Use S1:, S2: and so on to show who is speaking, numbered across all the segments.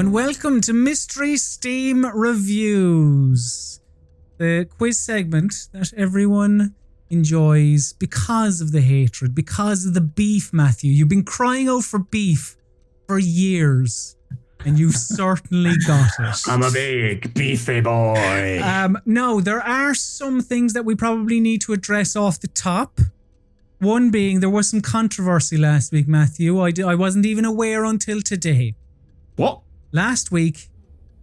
S1: and welcome to Mystery Steam Reviews, the quiz segment that everyone enjoys because of the hatred, because of the beef, Matthew. You've been crying out for beef for years, and you've certainly got it.
S2: I'm a big beefy boy.
S1: No, there are some things that we probably need to address off the top. One being, there was some controversy last week, Matthew. I wasn't even aware until today.
S2: What?
S1: Last week,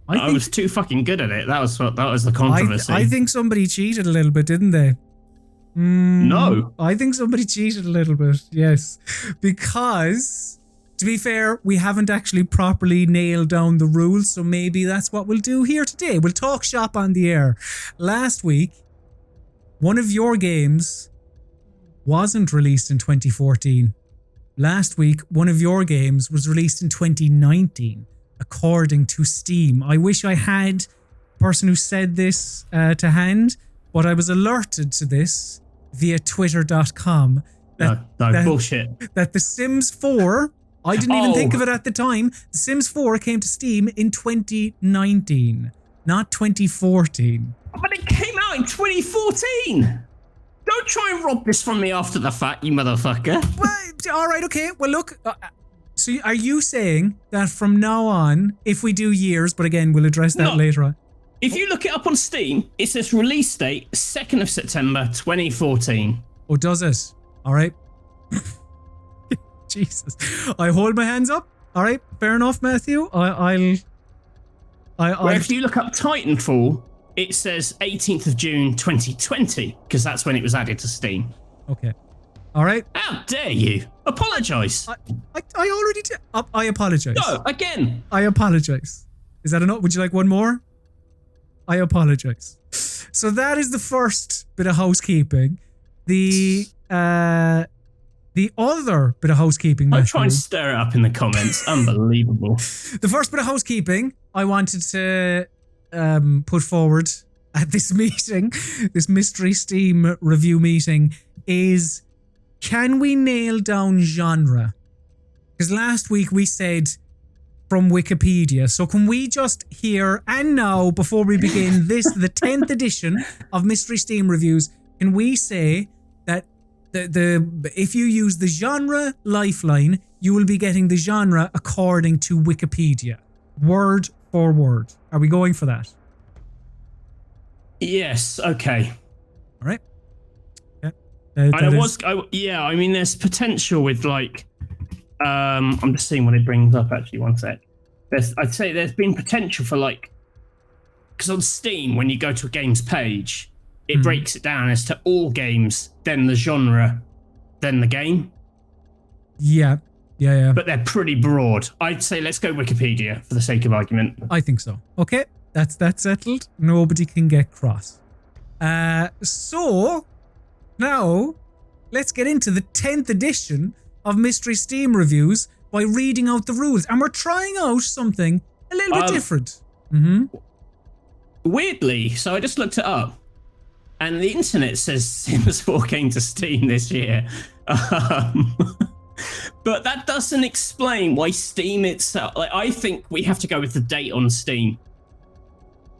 S2: I was too fucking good at it. That was the controversy.
S1: I think somebody cheated a little bit, didn't they?
S2: No.
S1: I think somebody cheated a little bit, yes. Because, to be fair, we haven't actually properly nailed down the rules, so maybe that's what we'll do here today. We'll talk shop on the air. Last week, one of your games wasn't released in 2014. Last week, one of your games was released in 2019, according to Steam. I wish I had the person who said this to hand, but I was alerted to this via twitter.com.
S2: No, bullshit.
S1: That The Sims 4, I didn't even think of it at the time, The Sims 4 came to Steam in 2019, not 2014.
S2: But it came out in 2014! Don't try and rob this from me after the fact, you motherfucker.
S1: Well, all right, okay. Well, look. So are you saying that from now on, if we do years, but again, we'll address that later on.
S2: If you look it up on Steam, it says release date 2nd of September 2014.
S1: Oh, does it? All right. Jesus. I hold my hands up. All right. Fair enough, Matthew.
S2: If you look up Titanfall, it says 18th of June 2020, because that's when it was added to Steam.
S1: Okay. All right.
S2: How dare you? Apologise.
S1: I already did. I apologise.
S2: No, again.
S1: I apologise. Is that enough? Would you like one more? I apologise. So that is the first bit of housekeeping. The other bit of housekeeping, Matthew,
S2: I'll try and stir it up in the comments. Unbelievable.
S1: The first bit of housekeeping I wanted to put forward at this meeting, this Mystery Steam review meeting, is can we nail down genre? Because last week we said from Wikipedia. So can we just here and now, before we begin this, the 10th edition of Mystery Steam Reviews, can we say that if you use the genre lifeline, you will be getting the genre according to Wikipedia, word for word. Are we going for that?
S2: Yes. Okay.
S1: All right.
S2: Yeah. I mean, there's potential with like. I'm just seeing what it brings up. Actually, one sec. I'd say there's been potential for like, because on Steam, when you go to a game's page, it breaks it down as to all games, then the genre, then the game.
S1: Yeah.
S2: But they're pretty broad. I'd say let's go Wikipedia for the sake of argument.
S1: I think so. Okay, that's settled. Nobody can get cross. So now let's get into the 10th edition of Mystery Steam Reviews by reading out the rules. And we're trying out something a little bit different.
S2: Weirdly, so I just looked it up, and the internet says Sims 4 came to Steam this year. But that doesn't explain why Steam itself... Like, I think we have to go with the date on Steam.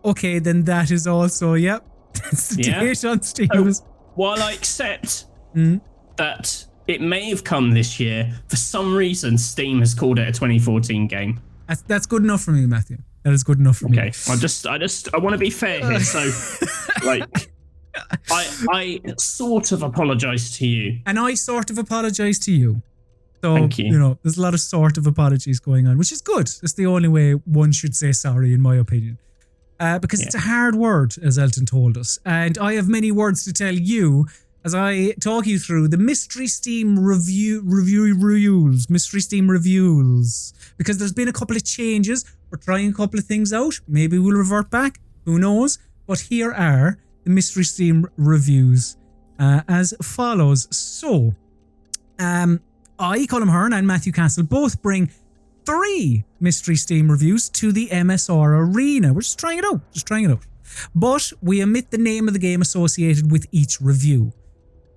S1: Okay, then that is also, yep. That's the date on Steam.
S2: So, while I accept that it may have come this year, for some reason, Steam has called it a 2014 game.
S1: That's good enough for me, Matthew. That is good enough for me.
S2: Okay, I want to be fair here. So, like, I sort of apologise to you.
S1: And I sort of apologise to you. So,
S2: thank you.
S1: There's a lot of sort of apologies going on, which is good. It's the only way one should say sorry, in my opinion. Because it's a hard word, as Elton told us. And I have many words to tell you as I talk you through the Mystery Steam reviews. Mystery Steam reviews. Because there's been a couple of changes. We're trying a couple of things out. Maybe we'll revert back. Who knows? But here are the Mystery Steam reviews as follows. So, I, Colm Hearn, and Matthew Castle both bring 3 Mystery Steam reviews to the MSR arena. We're just trying it out. But we omit the name of the game associated with each review.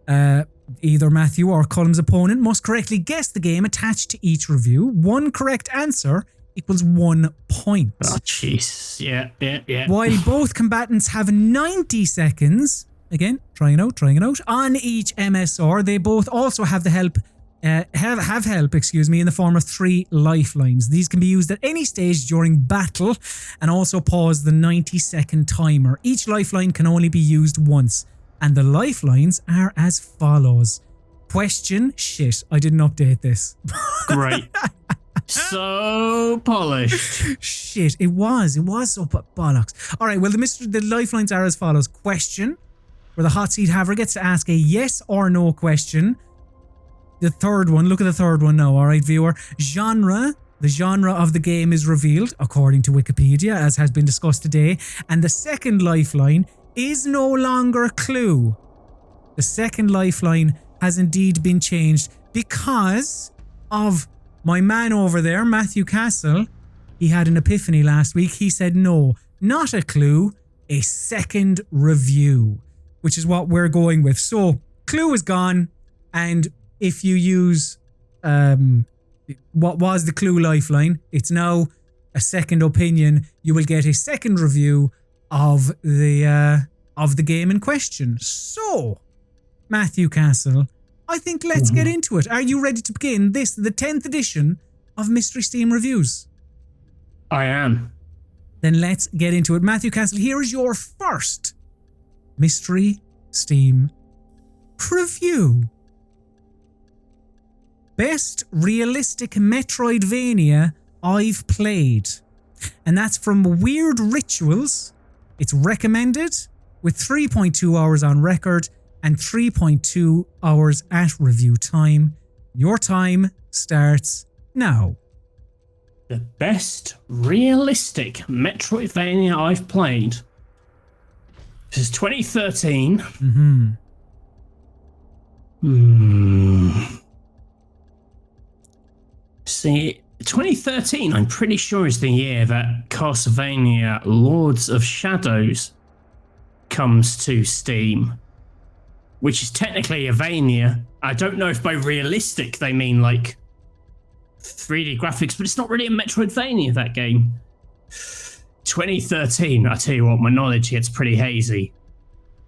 S1: Either Matthew or Colm's opponent must correctly guess the game attached to each review. One correct answer equals 1 point.
S2: Oh, jeez. Yeah.
S1: While both combatants have 90 seconds, again, trying it out, on each MSR, they both also have the help, have help, in the form of 3 lifelines. These can be used at any stage during battle and also pause the 90-second timer. Each lifeline can only be used once, and the lifelines are as follows. Question, shit, I didn't update this.
S2: Great. So polished.
S1: Shit, it was so bollocks. All right, well, the lifelines are as follows. Question, where the hot seat haver gets to ask a yes or no question. The third one, look at the third one now, all right, viewer. Genre, the genre of the game is revealed, according to Wikipedia, as has been discussed today. And the second lifeline is no longer a clue. The second lifeline has indeed been changed because of my man over there, Matthew Castle. He had an epiphany last week. He said, no, not a clue, a second review, which is what we're going with. So, clue is gone, and if you use what was the clue lifeline, it's now a second opinion. You will get a second review of the game in question. So, Matthew Castle, I think let's get into it. Are you ready to begin the 10th edition of Mystery Steam Reviews?
S2: I am.
S1: Then let's get into it. Matthew Castle, here is your first Mystery Steam Review. Best realistic metroidvania I've played. And that's from Weird Rituals. It's recommended with 3.2 hours on record and 3.2 hours at review time. Your time starts now.
S2: The best realistic metroidvania I've played. This is 2013. See, 2013, I'm pretty sure, is the year that Castlevania Lords of Shadows comes to Steam, which is technically a Vania. I don't know if by realistic they mean like 3D graphics, but it's not really a Metroidvania, that game. 2013, I tell you what, my knowledge gets pretty hazy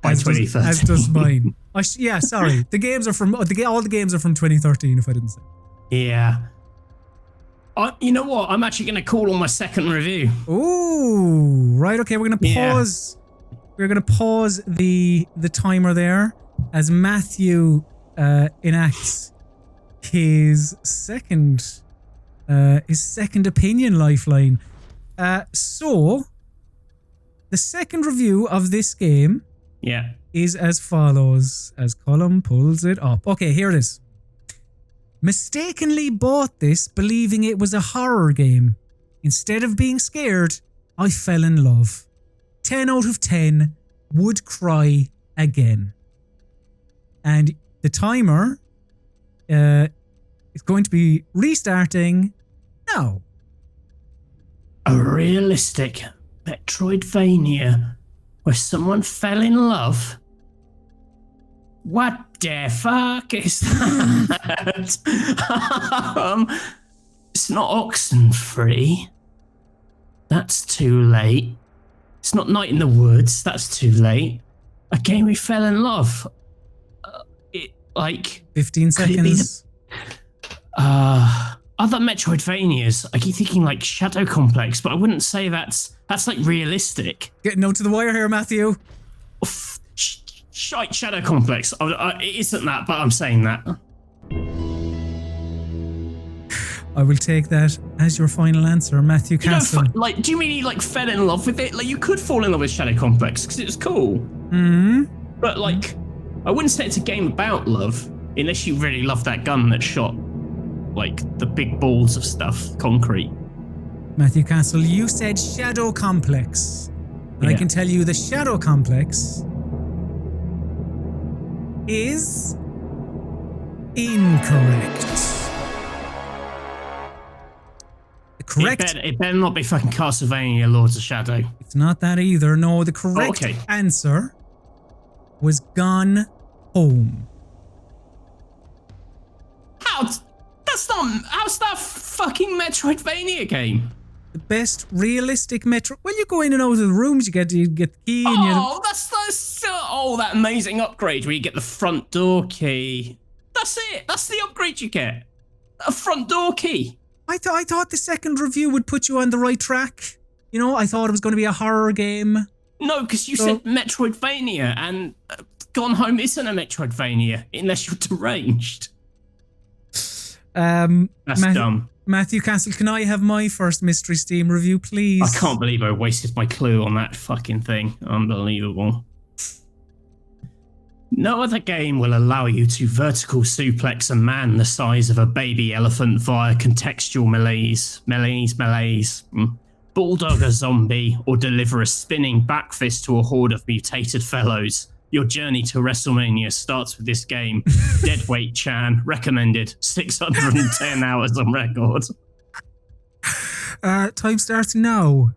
S2: by 2013.
S1: As does mine. Yeah, sorry. The games are from all the games are from 2013. If I didn't say.
S2: Yeah. You know what? I'm actually going to call on my second review.
S1: Ooh, right. Okay, we're going to pause. Yeah. We're going to pause the timer there as Matthew enacts his second opinion lifeline. So the second review of this game is as follows, as Colm pulls it up. Okay, here it is. Mistakenly bought this believing it was a horror game. Instead of being scared, I fell in love. 10 out of 10, would cry again. And the timer is going to be restarting now.
S2: A realistic Metroidvania where someone fell in love? What the fuck is that? It's not Oxenfree. That's too late. It's not Night in the Woods. That's too late. A game we fell in love.
S1: 15 seconds.
S2: Other Metroidvanias, I keep thinking like Shadow Complex, but I wouldn't say that's like realistic.
S1: Getting out to the wire here, Matthew.
S2: Shite Shadow Complex. It isn't that, but I'm saying that.
S1: I will take that as your final answer, Matthew Castle.
S2: Do you mean he fell in love with it? Like, you could fall in love with Shadow Complex because it was cool. But I wouldn't say it's a game about love unless you really love that gun that shot the big balls of stuff, concrete.
S1: Matthew Castle, you said Shadow Complex. And I can tell you the Shadow Complex is incorrect. Correct.
S2: It better not be fucking Castlevania Lords of Shadow.
S1: It's not that either. No, the correct answer was Gone Home.
S2: How's that a fucking Metroidvania game?
S1: The best realistic Metro. Well, you go in and out of the rooms, you get the key. And
S2: that amazing upgrade where you get the front door key. That's it. That's the upgrade you get. A front door key.
S1: I thought the second review would put you on the right track. You know, I thought it was going to be a horror game.
S2: No, because you said Metroidvania, and Gone Home isn't a Metroidvania unless you're deranged. That's dumb.
S1: Matthew Castle, can I have my first Mystery Steam review, please?
S2: I can't believe I wasted my clue on that fucking thing. Unbelievable. No other game will allow you to vertical suplex a man the size of a baby elephant via contextual malaise, bulldog a zombie, or deliver a spinning back fist to a horde of mutated fellows. Your journey to WrestleMania starts with this game. Deadweight Chan, recommended, 610 hours on record.
S1: Time starts now.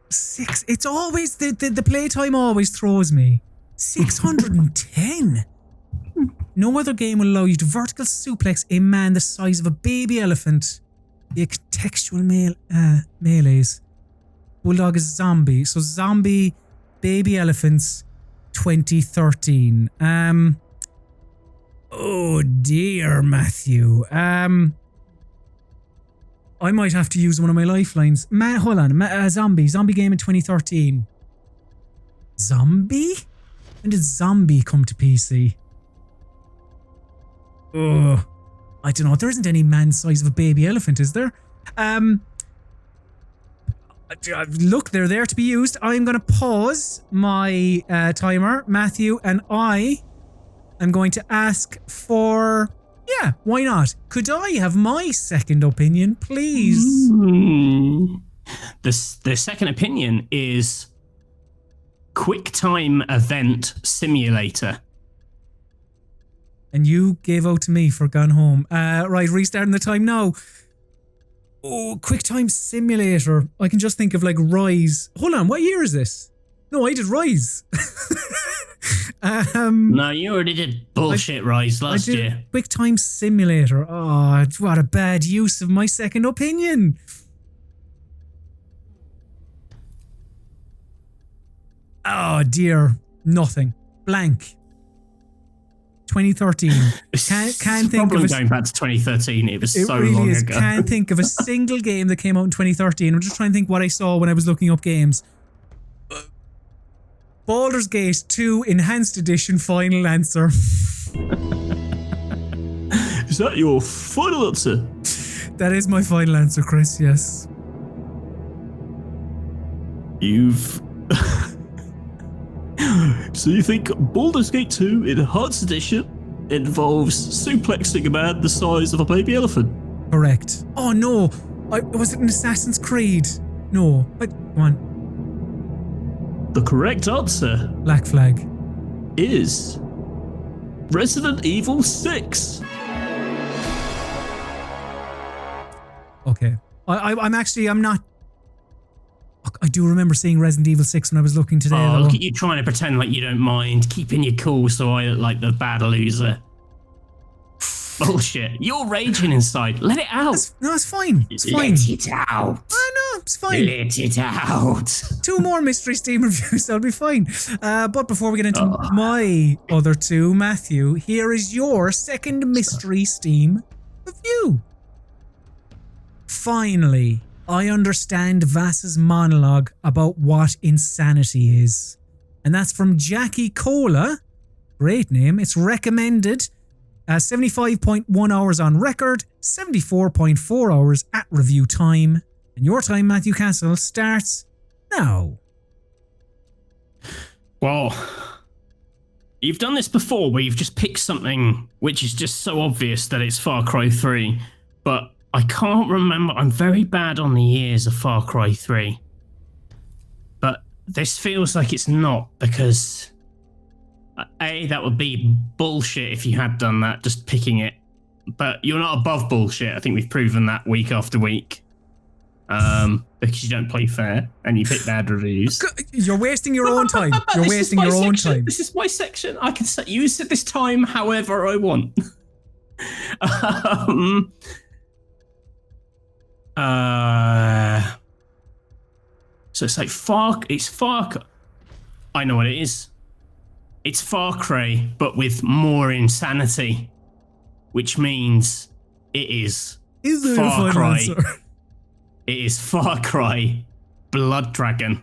S1: It's always, the playtime always throws me. 610. No other game will allow you to vertical suplex a man the size of a baby elephant via contextual melees. Bulldog is zombie. So zombie, baby elephants, 2013. Oh dear, Matthew. I might have to use one of my lifelines. Hold on. Zombie game in 2013. Zombie? When did Zombie come to PC? Oh, I don't know. There isn't any man size of a baby elephant, is there? Look, they're there to be used. I'm going to pause my timer, Matthew, and I am going to ask for... Yeah, why not? Could I have my second opinion, please?
S2: The second opinion is QuickTime Event Simulator.
S1: And you gave out to me for Gone Home. Right, restarting the time now. Oh, QuickTime Simulator. I can just think of like Rise. Hold on, what year is this? No, I did Rise.
S2: No, you already did bullshit Rise last year.
S1: QuickTime Simulator. Oh, what a bad use of my second opinion. Oh dear, nothing. Blank. 2013. Can't think of
S2: going back to 2013. It was so
S1: really
S2: long
S1: is.
S2: ago.
S1: Can't think of a single game that came out in 2013. I'm just trying to think what I saw when I was looking up games. Baldur's Gate 2 Enhanced Edition. Final answer.
S2: Is that your final answer?
S1: That is my final answer, Chris. Yes.
S2: So you think Baldur's Gate 2 Enhanced Edition involves suplexing a man the size of a baby elephant?
S1: Correct. Oh no, was it an Assassin's Creed? No, but come on.
S2: The correct answer,
S1: Black Flag,
S2: is Resident Evil 6.
S1: Okay, I'm not. I do remember seeing Resident Evil 6 when I was looking today.
S2: Oh, look at you trying to pretend like you don't mind, keeping your cool so I look like the bad loser. Bullshit. You're raging inside. Let it out.
S1: It's fine. It's fine.
S2: Let it out.
S1: I know, it's fine.
S2: Let it out.
S1: 2 more Mystery Steam reviews, that'll be fine. But before we get into my other 2, Matthew, here is your second Mystery Steam review. Finally, I understand Vaas's monologue about what insanity is. And that's from Jackie Cola. Great name. It's recommended 75.1 hours on record, 74.4 hours at review time. And your time, Matthew Castle, starts now.
S2: Well, you've done this before where you've just picked something which is just so obvious that it's Far Cry 3. But I can't remember. I'm very bad on the years of Far Cry 3. But this feels like it's not, because A, that would be bullshit if you had done that, just picking it. But you're not above bullshit. I think we've proven that week after week. Because you don't play fair and you pick bad reviews.
S1: You're wasting your own time. You're wasting your own time.
S2: This is my section. I can use this time however I want. So it's like I know what it is. It's Far Cry, but with more insanity, which means it is Far Cry.
S1: Answer?
S2: It is Far Cry Blood Dragon.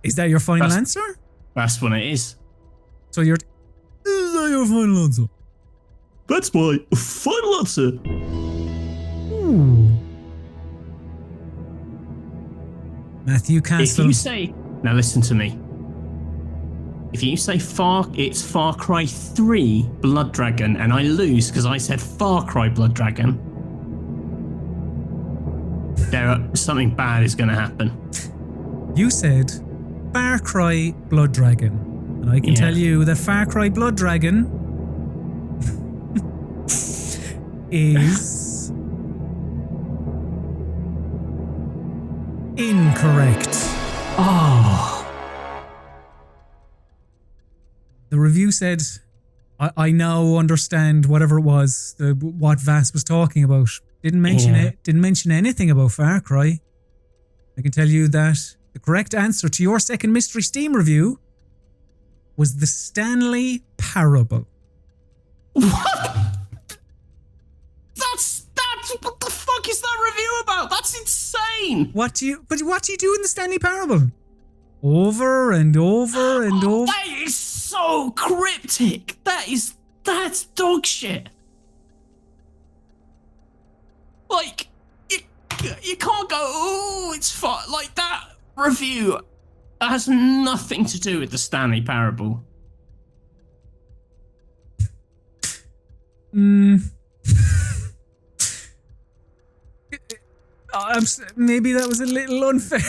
S1: Is that your final answer?
S2: That's what it is.
S1: So is that your final answer?
S2: That's my final answer.
S1: Ooh. Matthew Castle.
S2: If you say, now listen to me. If you say it's Far Cry 3 Blood Dragon, and I lose because I said Far Cry Blood Dragon, something bad is going to happen.
S1: You said Far Cry Blood Dragon, and I can tell you that Far Cry Blood Dragon is incorrect.
S2: Oh.
S1: The review said, I now understand whatever it was, what Vaas was talking about. Didn't mention it. Didn't mention anything about Far Cry. I can tell you that the correct answer to your second mystery Steam review was the Stanley Parable.
S2: What? What the fuck is that review about? That's insane.
S1: What do you do in the Stanley Parable? Over and over and over.
S2: That is so cryptic. That's dog shit. Like, you can't go, oh, it's fun. Like, that review has nothing to do with the Stanley Parable.
S1: Maybe that was a little unfair.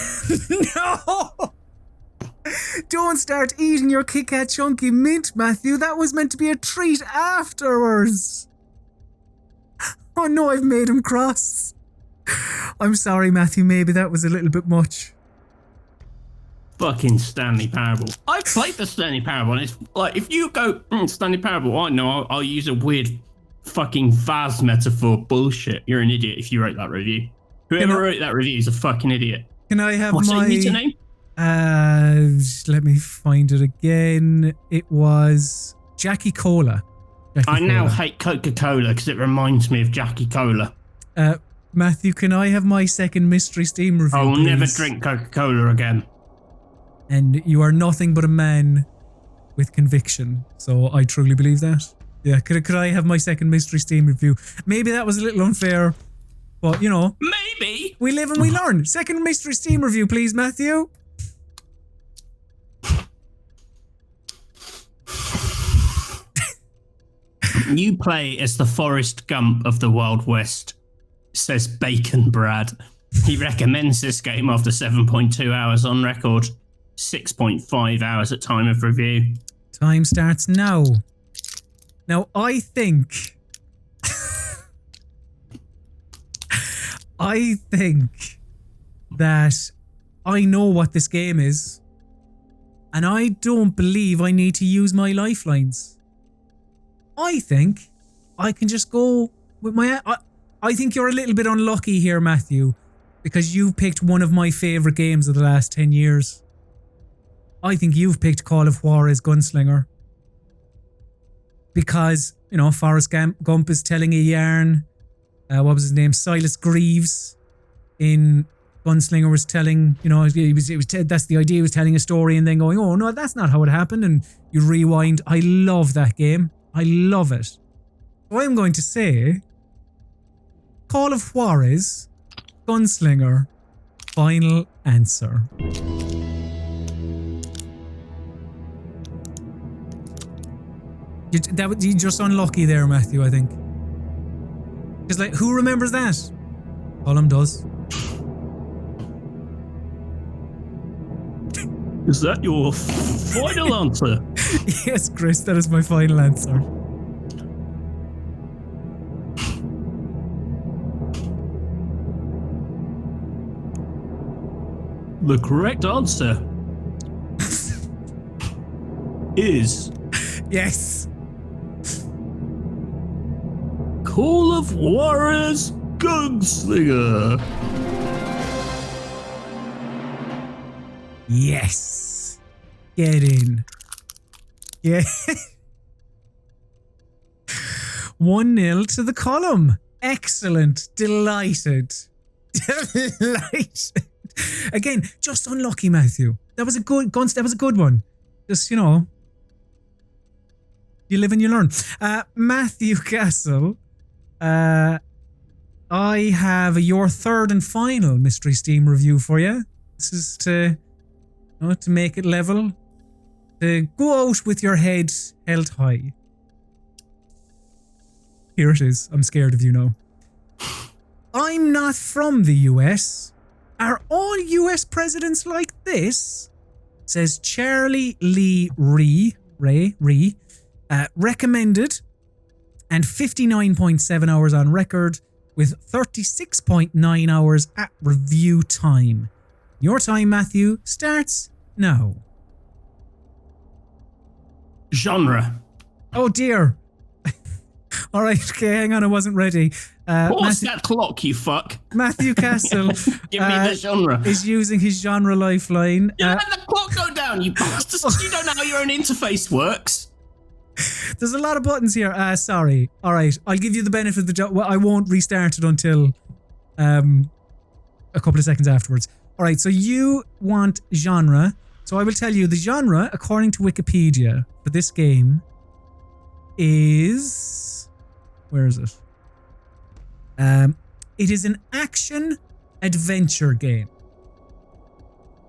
S1: No! Don't start eating your Kit Kat Chunky Mint, Matthew. That was meant to be a treat afterwards. Oh no, I've made him cross. I'm sorry, Matthew. Maybe that was a little bit much.
S2: Fucking Stanley Parable. I played the Stanley Parable, and it's like, if you go, Stanley Parable, I know I'll use a weird fucking vase metaphor bullshit. You're an idiot if you wrote that review. Whoever wrote that review is a fucking idiot.
S1: Can I have
S2: What's my username?
S1: Let me find it again. It was Jackie Cola.
S2: I now hate Coca-Cola because it reminds me of Jackie Cola.
S1: Matthew, can I have my second mystery Steam review,
S2: I will
S1: please?
S2: never drink Coca-Cola again.
S1: And you are nothing but a man with conviction. So I truly believe that. Yeah, could I have my second mystery Steam review? Maybe that was a little unfair, but you know.
S2: Maybe.
S1: We live and we learn. Second mystery Steam review, please, Matthew.
S2: You play as the Forrest Gump of the Wild West, says Bacon Brad. He recommends this game after 7.2 hours on record, 6.5 hours at time of review.
S1: Time starts now. Now, I think that I know what this game is, and I don't believe I need to use my lifelines. I think I can just go with my... I think you're a little bit unlucky here, Matthew, because you've picked one of my favourite games of the last 10 years. I think you've picked Call of Juarez Gunslinger. Because, you know, Forrest Gump is telling a yarn. What was his name? Silas Greaves in Gunslinger was telling, you know, that's the idea. He was telling a story and then going, oh no, that's not how it happened. And you rewind. I love that game. I love it. So I'm going to say Call of Juarez Gunslinger, final answer. You're just unlucky there, Matthew, I think. Because, like, who remembers that? Colm does.
S2: Is that your final answer?
S1: Yes, Chris, that is my final answer.
S2: The correct answer is...
S1: Yes.
S2: Call of Juarez Gunslinger.
S1: Yes. Get in. Yeah. 1-0 to the Colm. Excellent. Delighted. Delighted. Again, just unlucky, Matthew. That was a good that was a good one. Just, you know, you live and you learn. Matthew Castle, I have your third and final Mystery Steam review for you. This is to make it level, to go out with your head held high. Here it is. I'm scared of you now. I'm not from the US. Are all US presidents like this? Says Charlie Lee Ree. Recommended and 59.7 hours on record with 36.9 hours at review time. Your time, Matthew, starts now.
S2: Genre.
S1: Oh dear. All right, okay, hang on, I wasn't ready.
S2: Pause that clock, you fuck.
S1: Matthew Castle
S2: Give me the genre.
S1: is using his genre lifeline.
S2: You let the clock go down, you bastards. You don't know how your own interface works.
S1: There's a lot of buttons here. Sorry. All right, I'll give you the benefit of the doubt. Well, I won't restart it until a couple of seconds afterwards. All right, so you want genre. So I will tell you the genre, according to Wikipedia, for this game is... Where is it? It is an action-adventure game.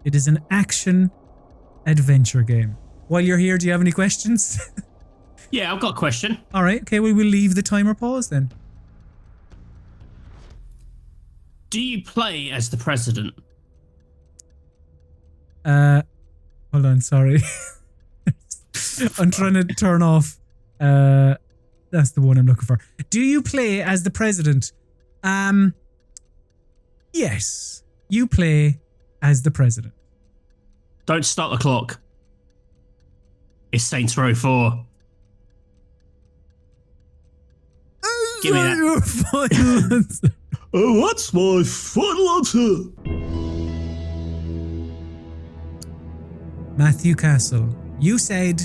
S1: It is an action-adventure game. While you're here, do you have any questions?
S2: Yeah, I've got a question.
S1: All right, okay, we will leave the timer pause then.
S2: Do you play as the president?
S1: Hold on, sorry. I'm trying to turn off. That's the one I'm looking for. Do you play as the president? Yes, you play as the president.
S2: Don't start the clock. It's Saints Row 4. Give me that.
S1: Your final answer.
S2: Oh, what's my final answer?
S1: Matthew Castle, you said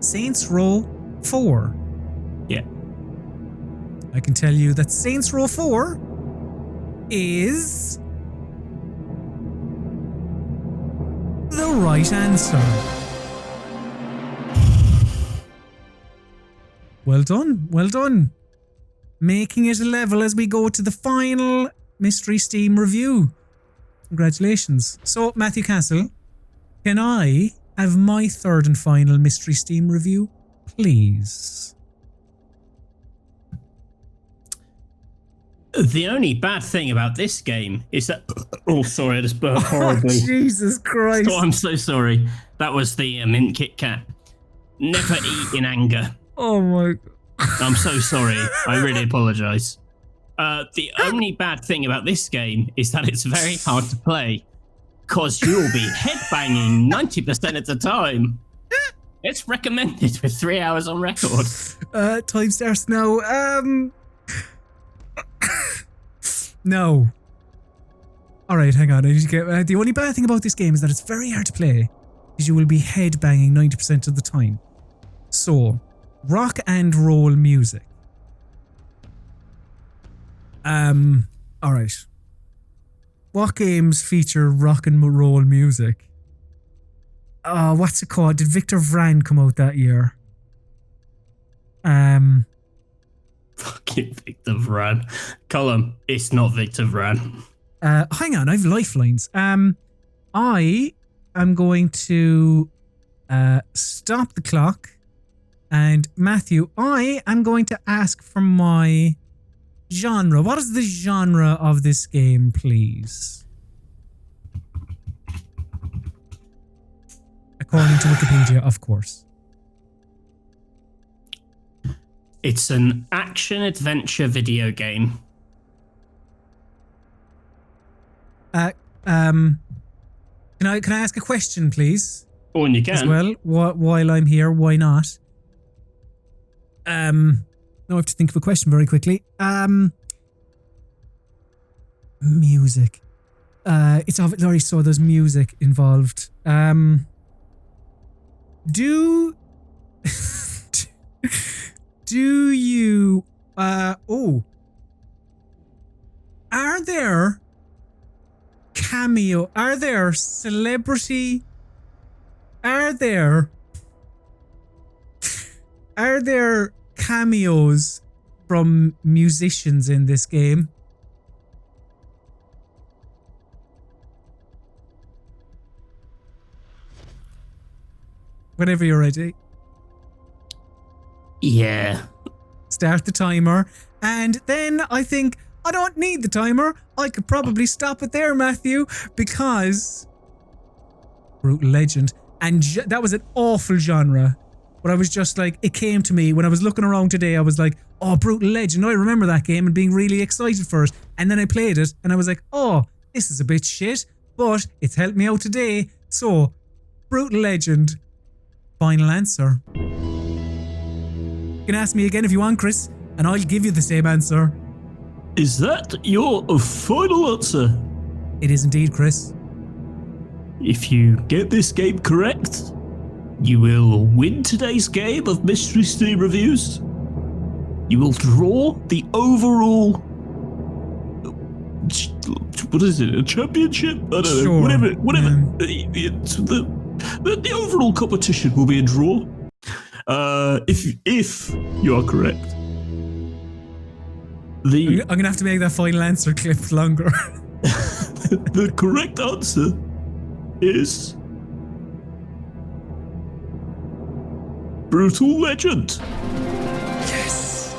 S1: Saints Row 4.
S2: Yeah.
S1: I can tell you that Saints Row 4 is the right answer. Well done, well done. Making it a level as we go to the final Mystery Steam review. Congratulations. So, Matthew Castle, can I have my third and final Mystery Steam review, please?
S2: The only bad thing about this game is that... Oh, sorry, I just burped horribly.
S1: Oh, Jesus Christ.
S2: Oh, I'm so sorry. That was the mint Kit Kat. Never eat in anger.
S1: Oh my...
S2: I'm so sorry. I really apologise. The only bad thing about this game is that it's very hard to play. Because you'll be headbanging 90% of the time. It's recommended with 3 hours on record.
S1: Time starts now. No. Alright, hang on. I need to get, the only bad thing about this game is that it's very hard to play. Because you will be headbanging 90% of the time. So, rock and roll music. Alright. What games feature rock and roll music? What's it called? Did Victor Vran come out that year?
S2: Fucking Victor Vran. Colm, it's not Victor Vran.
S1: Hang on, I have lifelines. I am going to stop the clock. And Matthew, I am going to ask for my genre. What is the genre of this game, please? According to Wikipedia, of course.
S2: It's an action-adventure video game.
S1: Can I ask a question, please?
S2: Oh, and you can.
S1: As well, while I'm here, why not? Now I have to think of a question very quickly. Music. It's already saw there's music involved. Do you are there cameo? Are there celebrity? Are there cameos from musicians in this game? Whenever you're ready.
S2: Yeah.
S1: Start the timer. And then I think I don't need the timer. I could probably stop it there, Matthew, because Brutal Legend. And that was an awful genre. But I was just like, it came to me when I was looking around today. I was like, oh, Brutal Legend. I remember that game and being really excited for it. And then I played it and I was like, oh, this is a bit shit, but it's helped me out today. So, Brutal Legend. Final answer. You can ask me again if you want, Chris, and I'll give you the same answer.
S3: Is that your final answer?
S1: It is indeed, Chris.
S3: If you get this game correct, you will win today's game of Mystery Steam Reviews. You will draw the overall... What is it? A championship? I don't know. Whatever. The overall competition will be a draw. If you are correct.
S1: I'm going to have to make that final answer clip longer.
S3: The correct answer is Brutal Legend.
S1: Yes.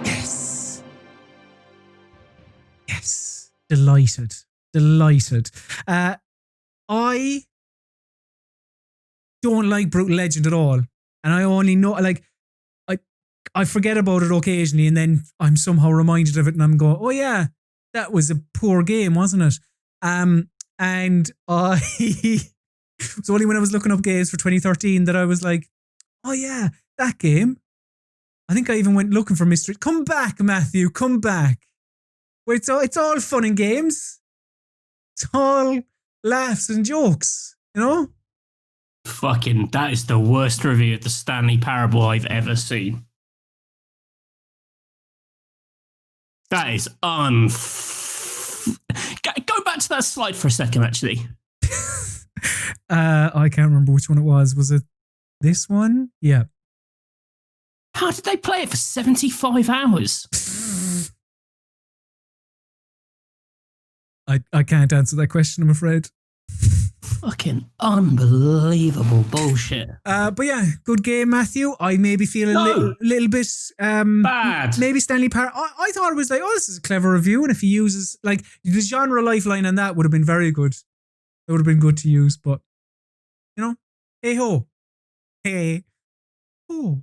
S1: Yes. Yes. Delighted. I don't like Brutal Legend at all. And I only know, like, I forget about it occasionally and then I'm somehow reminded of it and I'm going, oh yeah, that was a poor game, wasn't it? And I, it was only when I was looking up games for 2013 that I was like, oh yeah, that game. I think I even went looking for mystery. Come back, Matthew, come back. Where it's all fun and games. It's all laughs and jokes, you know?
S2: Fucking, that is the worst review of the Stanley Parable I've ever seen. That is Go back to that slide for a second, actually.
S1: I can't remember which one it was. Was it this one? Yeah.
S2: How did they play it for 75 hours?
S1: I can't answer that question, I'm afraid.
S2: Fucking unbelievable bullshit.
S1: But yeah, good game, Matthew. I maybe feel a little bit
S2: bad.
S1: Maybe Stanley Parable. I thought it was like, oh, this is a clever review, and if he uses like the genre lifeline on that would have been very good. It would have been good to use, but you know, hey ho, hey ho.